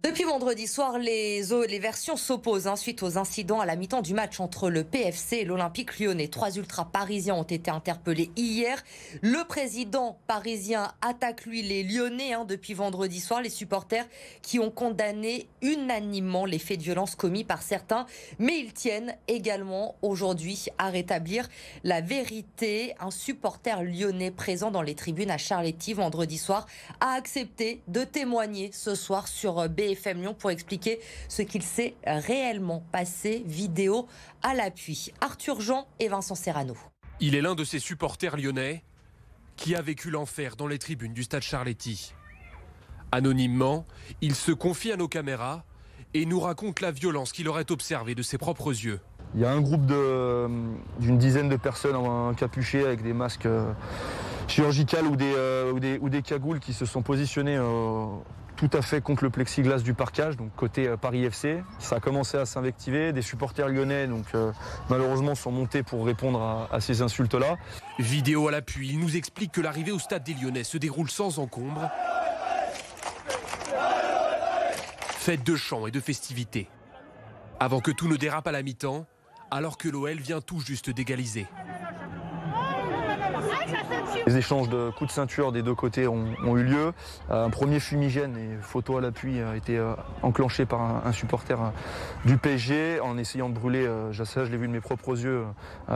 Depuis vendredi soir, les versions s'opposent suite aux incidents à la mi-temps du match entre le PFC et l'Olympique Lyonnais. 3 ultras parisiens ont été interpellés hier. Le président parisien attaque, lui, les Lyonnais depuis vendredi soir. Les supporters qui ont condamné unanimement les faits de violence commis par certains. Mais ils tiennent également aujourd'hui à rétablir la vérité. Un supporter lyonnais présent dans les tribunes à Charletti vendredi soir a accepté de témoigner ce soir sur BFM Lyon pour expliquer ce qu'il s'est réellement passé, vidéo à l'appui. Arthur Jean et Vincent Serrano. Il est l'un de ces supporters lyonnais qui a vécu l'enfer dans les tribunes du stade Charletti. Anonymement, il se confie à nos caméras et nous raconte la violence qu'il aurait observée de ses propres yeux. Il y a un groupe d'une dizaine de personnes encapuchées avec des masques chirurgicales ou des cagoules qui se sont positionnés tout à fait contre le plexiglas du parquage, donc côté Paris FC. Ça a commencé à s'invectiver. Des supporters lyonnais, malheureusement, sont montés pour répondre à ces insultes-là. Vidéo à l'appui, il nous explique que l'arrivée au stade des Lyonnais se déroule sans encombre. Fête de chants et de festivités. Avant que tout ne dérape à la mi-temps, alors que l'OL vient tout juste d'égaliser. Les échanges de coups de ceinture des deux côtés ont eu lieu. Un premier fumigène et photo à l'appui a été enclenché par un supporter du PSG en essayant de brûler, ça je l'ai vu de mes propres yeux,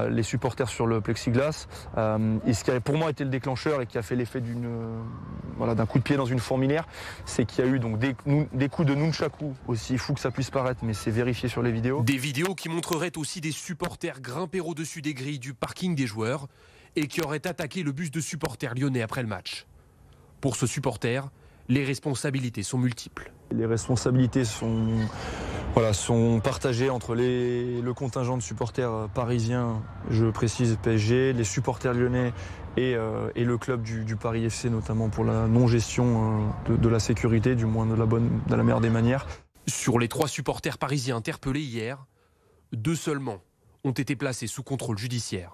les supporters sur le plexiglas. Et ce qui a pour moi été le déclencheur et qui a fait l'effet d'un coup de pied dans une fourmilière, c'est qu'il y a eu donc des coups de nunchaku, aussi fou que ça puisse paraître, mais c'est vérifié sur les vidéos. Des vidéos qui montreraient aussi des supporters grimper au-dessus des grilles du parking des joueurs et qui auraient attaqué le bus de supporters lyonnais après le match. Pour ce supporter, les responsabilités sont multiples. Les responsabilités sont partagées entre le contingent de supporters parisiens, je précise PSG, les supporters lyonnais et le club du Paris FC, notamment pour la non-gestion de la sécurité, du moins de la meilleure des manières. Sur les 3 supporters parisiens interpellés hier, 2 seulement ont été placés sous contrôle judiciaire.